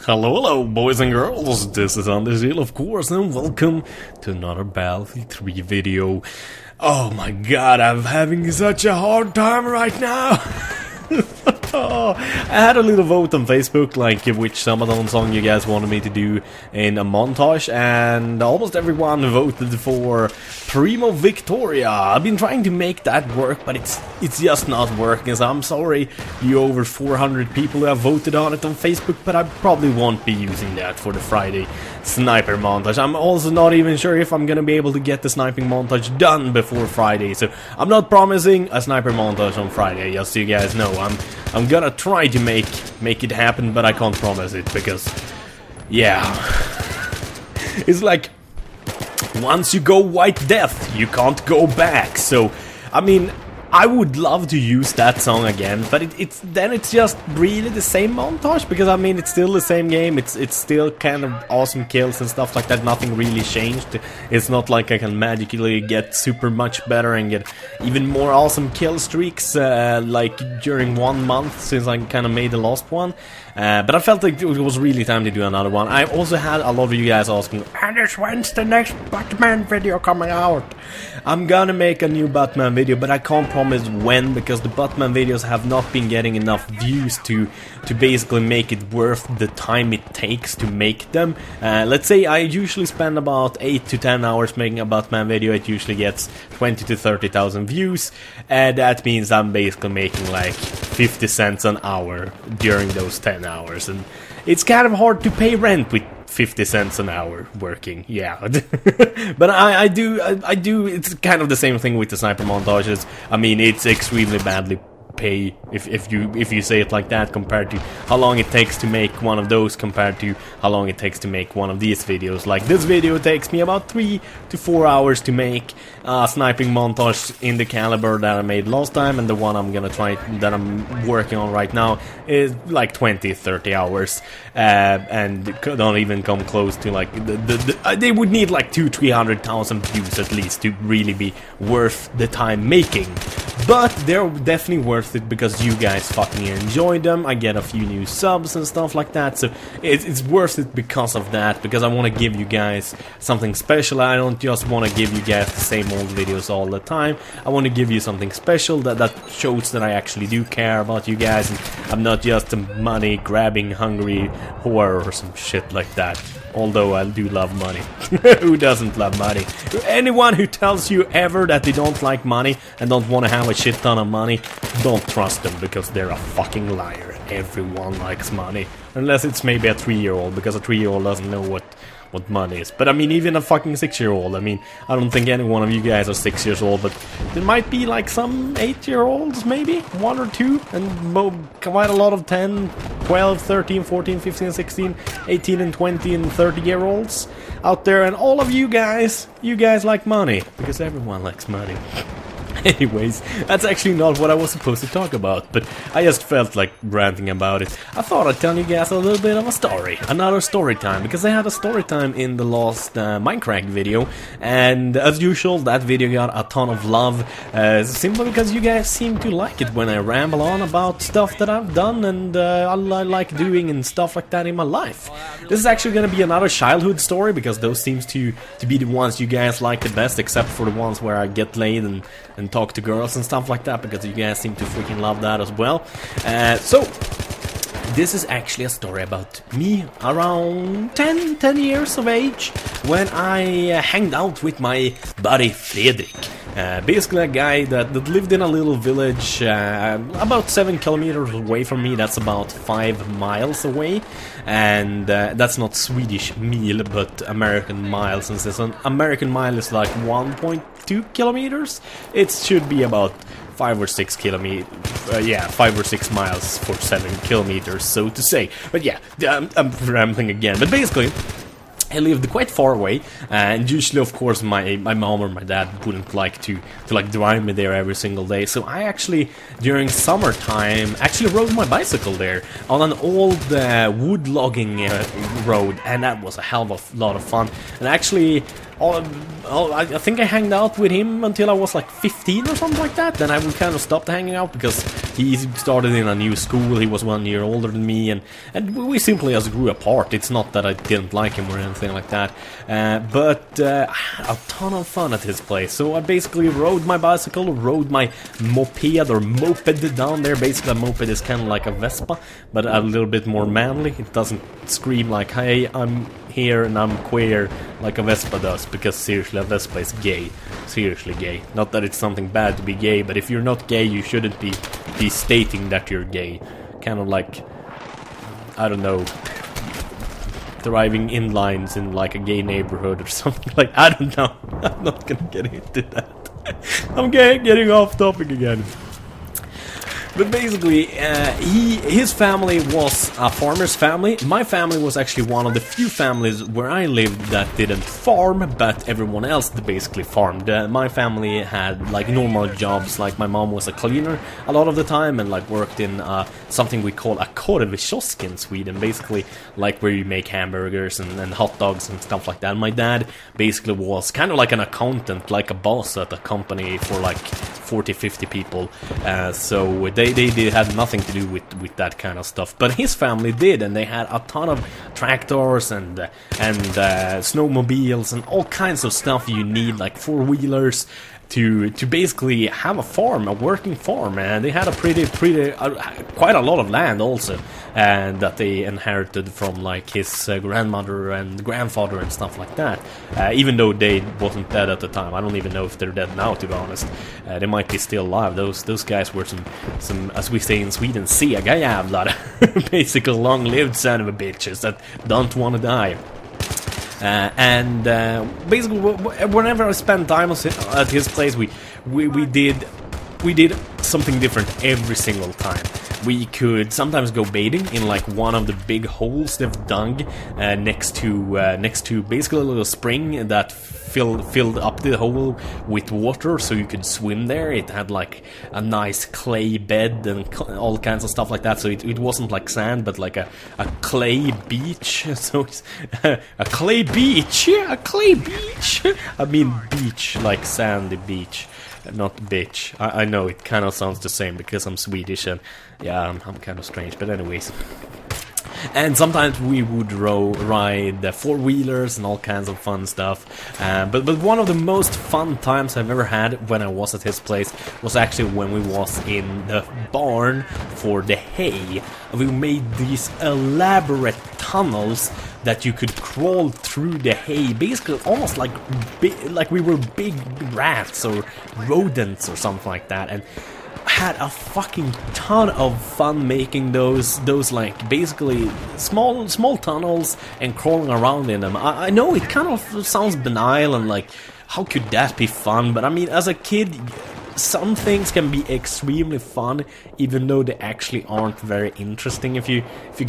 Hello, hello, boys and girls, this is Anders, of course, and welcome to another Battlefield 3 video. Oh my god, I'm having such a hard time right now! I had a little vote on Facebook, like which Samadon song you guys wanted me to do in a montage, and almost everyone voted for Primo Victoria. I've been trying to make that work, but it's just not working, so I'm sorry you over 400 people who have voted on it on Facebook, but I probably won't be using that for the Friday sniper montage. I'm also not even sure if I'm gonna be able to get the sniping montage done before Friday, so I'm not promising a sniper montage on Friday, just so you guys know. I'm gonna try to make it happen, but I can't promise it, because yeah, it's like once you go white death you can't go back. So I mean, I would love to use that song again, but it's just really the same montage, because I mean it's still the same game, it's still kind of awesome kills and stuff like that. Nothing really changed. It's not like I can magically get super much better and get even more awesome kill streaks like during 1 month since I kind of made the last one. But I felt like it was really time to do another one. I also had a lot of you guys asking, Anders, when's the next Batman video coming out? I'm gonna make a new Batman video, but I can't promise when, because the Batman videos have not been getting enough views to basically make it worth the time it takes to make them. Let's say I usually spend about 8 to 10 hours making a Batman video. It usually gets 20 to 30,000 views, and that means I'm basically making like 50 cents an hour during those 10 hours, and it's kind of hard to pay rent with 50 cents an hour working, yeah. But I do, it's kind of the same thing with the sniper montages. I mean, it's extremely badly pay if you say it like that, compared to how long it takes to make one of those compared to how long it takes to make one of these videos. Like this video takes me about 3 to 4 hours to make a sniping montage in the caliber that I made last time, and the one I'm gonna try, that I'm working on right now, is like 20-30 hours, and don't even come close to like they would need like 200,000-300,000 views at least to really be worth the time making. But they're definitely worth it because you guys fucking enjoy them. I get a few new subs and stuff like that, so it's worth it because of that, because I want to give you guys something special. I don't just want to give you guys the same old videos all the time. I want to give you something special that shows that I actually do care about you guys, and I'm not just a money grabbing hungry whore or some shit like that. Although I do love money. Who doesn't love money? Anyone who tells you ever that they don't like money and don't want to have a shit ton of money, don't trust them, because they're a fucking liar. Everyone likes money. Unless it's maybe a 3-year-old, because a 3-year-old doesn't know what money is. But I mean, even a fucking 6-year-old. I mean, I don't think any one of you guys are 6 years old, but there might be like some 8-year-olds, maybe 1 or 2, and quite a lot of 10, 12, 13, 14, 15, 16, 18 and 20 and 30-year-olds out there, and all of you guys like money, because everyone likes money. Anyways, that's actually not what I was supposed to talk about, but I just felt like ranting about it. I thought I'd tell you guys a little bit of a story, another story time, because I had a story time in the last Minecraft video, and as usual, that video got a ton of love, simply because you guys seem to like it when I ramble on about stuff that I've done and I like doing and stuff like that in my life. This is actually gonna be another childhood story, because those seems to be the ones you guys like the best, except for the ones where I get laid and talk to girls and stuff like that, because you guys seem to freaking love that as well. So this is actually a story about me around 10 years of age, when I hanged out with my buddy Fredrik. Basically a guy that lived in a little village about 7 kilometers away from me. That's about 5 miles away, and that's not Swedish mil, but American miles, and since an American mile is like 1.2 kilometers, it should be about 5 or 6 kilometers, 5 or 6 miles for 7 kilometers, so to say. But yeah, I'm rambling again, but basically I lived quite far away, and usually, of course, my mom or my dad wouldn't like to like drive me there every single day. So I actually, during summertime, actually rode my bicycle there on an old wood logging road, and that was a hell of a lot of fun. And actually, I think I hanged out with him until I was like 15 or something like that. Then I kind of stopped hanging out because he started in a new school. He was 1 year older than me, and we simply just grew apart. It's not that I didn't like him or anything like that, but I had a ton of fun at his place. So I basically rode my bicycle, rode my moped or moped down there. Basically a moped is kind of like a Vespa, but a little bit more manly. It doesn't scream like, hey, I'm here and I'm queer like a Vespa does, because seriously, a Vespa is gay. Seriously gay. Not that it's something bad to be gay, but if you're not gay, you shouldn't be stating that you're gay. Kind of like, I don't know, driving inlines in like a gay neighborhood or something like, I don't know. I'm not gonna get into that. I'm getting off topic again. But basically, his family was a farmer's family. My family was actually one of the few families where I lived that didn't farm, but everyone else basically farmed. My family had like normal jobs, like my mom was a cleaner a lot of the time and like worked in something we call a korvkiosk in Sweden, basically like where you make hamburgers and hot dogs and stuff like that. My dad basically was kind of like an accountant, like a boss at a company for like 40-50 people, so they had nothing to do with that kind of stuff, but his family did, and they had a ton of tractors and snowmobiles and all kinds of stuff you need, like four-wheelers, to basically have a farm, a working farm. And they had a pretty quite a lot of land also, and that they inherited from like his grandmother and grandfather and stuff like that, even though they wasn't dead at the time. I don't even know if they're dead now, to be honest. They might be still alive. Those guys were some, as we say in Sweden, sega jävlar. Basically long-lived son of a bitches that don't want to die. Basically, whenever I spent time at his place, we did something different every single time. We could sometimes go bathing in like one of the big holes they've dug next to basically a little spring that filled up the hole with water, so you could swim there. It had like a nice clay bed and all kinds of stuff like that, so it wasn't like sand, but like a clay beach. So it's a clay beach, yeah, a clay beach. I mean beach, like sandy beach, not bitch. I know it kind of sounds the same because I'm Swedish, and yeah, I'm kind of strange, but anyways. And sometimes we would ride the four-wheelers and all kinds of fun stuff. But one of the most fun times I've ever had when I was at his place was actually when we was in the barn for the hay. We made these elaborate tunnels that you could crawl through the hay, basically almost like we were big rats or rodents or something like that. And had a fucking ton of fun making those like basically small tunnels and crawling around in them. I know it kind of sounds banal and like, how could that be fun? But I mean, as a kid, some things can be extremely fun, even though they actually aren't very interesting, if you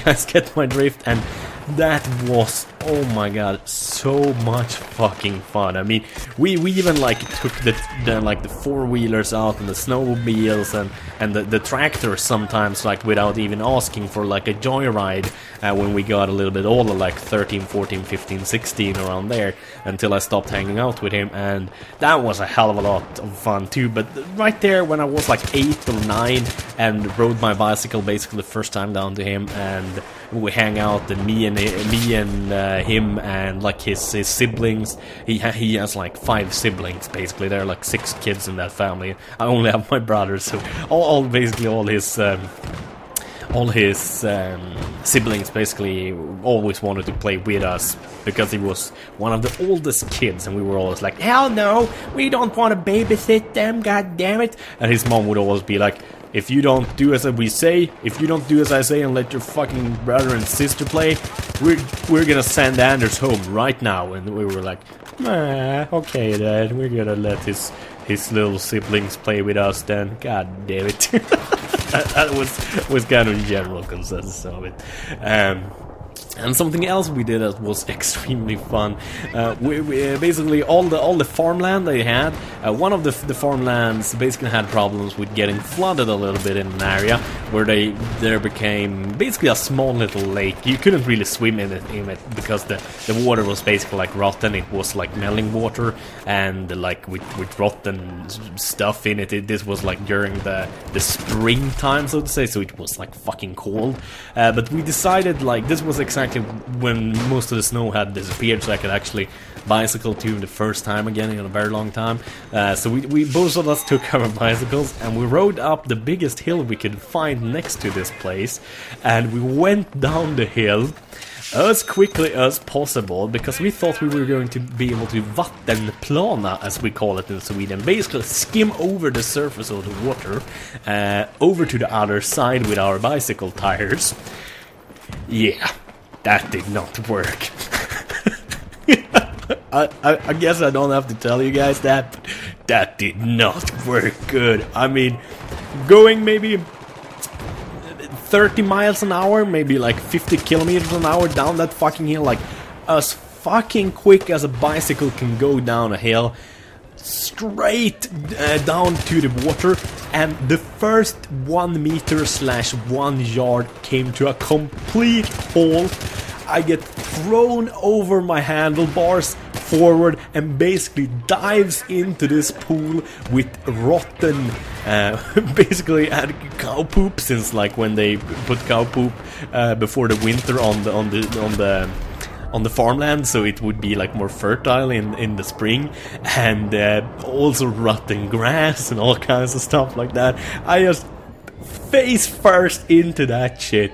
guys get my drift. And that was, oh my god, so much fucking fun. I mean, we even like took the four-wheelers out and the snowmobiles and the tractors sometimes, like without even asking for like a joyride when we got a little bit older, like 13, 14, 15, 16, around there, until I stopped hanging out with him. And that was a hell of a lot of fun too. But right there when I was like 8 or 9 and rode my bicycle basically the first time down to him, and we hang out, and me and him and like his siblings. He has like 5 siblings basically. There are like 6 kids in that family. I only have my brother, so all his siblings basically always wanted to play with us because he was one of the oldest kids, and we were always like, hell no, we don't want to babysit them, god damn it. And his mom would always be like, if you don't do as we say, if you don't do as I say and let your fucking brother and sister play, we're gonna send Anders home right now. And we were like, okay then, we're gonna let his little siblings play with us then, god damn it. that was kind of the general consensus of it. And something else we did that was extremely fun. We basically all the farmland they had. One of the farmlands basically had problems with getting flooded a little bit in an area where there became basically a small little lake. You couldn't really swim in it because the water was basically like rotten. It was like melting water and like with rotten stuff in it. This was like during the springtime, so to say. So it was like fucking cold. But we decided like this was exactly when most of the snow had disappeared, so I could actually bicycle to the first time again in a very long time. So we both of us took our bicycles and we rode up the biggest hill we could find next to this place, and we went down the hill as quickly as possible because we thought we were going to be able to vattenplana, as we call it in Sweden, basically skim over the surface of the water over to the other side with our bicycle tires. Yeah, that did not work. I guess I don't have to tell you guys that, but that did not work good. I mean, going maybe 30 miles an hour, maybe like 50 kilometers an hour down that fucking hill, like as fucking quick as a bicycle can go down a hill, straight down to the water, and the first 1 meter / 1 yard came to a complete halt. I get thrown over my handlebars forward and basically dives into this pool with rotten basically had cow poop, since like when they put cow poop before the winter on the farmland, so it would be like more fertile in the spring, and also rotten grass and all kinds of stuff like that. I just face first into that shit,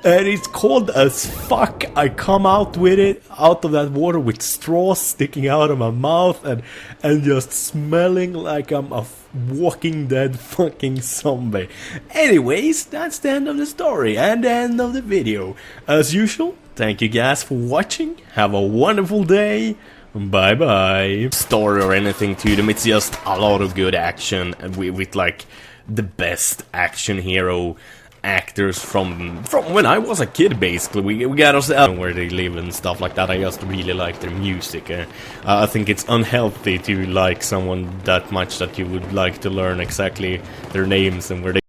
and it's cold as fuck. I come out with it out of that water with straws sticking out of my mouth and just smelling like I'm a walking dead fucking zombie. Anyways, that's the end of the story and the end of the video. As usual, thank you guys for watching. Have a wonderful day. Bye bye. Story or anything to them, it's just a lot of good action with like the best action hero actors from when I was a kid. Basically, we got us out where they live and stuff like that. I just really like their music. I think it's unhealthy to like someone that much that you would like to learn exactly their names and where they